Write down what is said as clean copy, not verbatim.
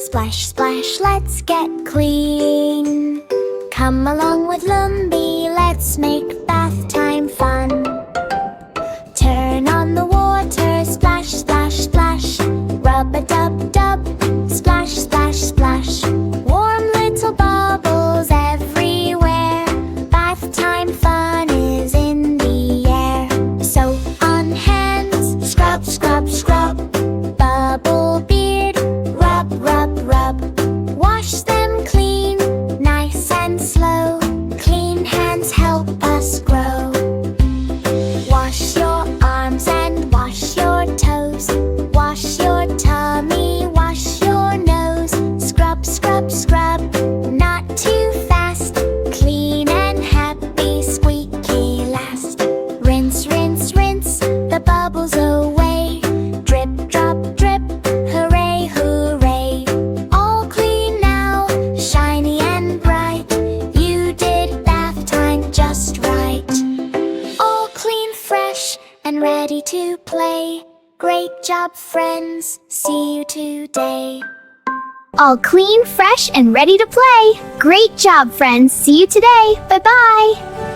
Splash, splash, let's get clean. Come along with Lumby, let's make bath time fun. Turn on the water, splash, splash, splash. Rub-a-dub-dub, splash, splash, splash. Warm little bubbles everywhere. Bath time fun is in the air. So on hands, scrub, scrub, scrub. Bubble beard, rub, rub, rub. Wash them clean, nice and slow. Clean hands help us grow. Wash your arms and wash your toes. Wash your tummy, wash your nose. Scrub, scrub, scrub, not too fast. Clean and happy, squeaky last. Rinse, rinse, rinse, the bubbles away. Drip, drop, drip, hooray, hooray. All clean now, shiny and bright. You did bath time just right. All clean, fresh, and ready to play. Great job, friends, see you today. All clean, fresh, and ready to play. Great job, friends. See you today. Bye-bye.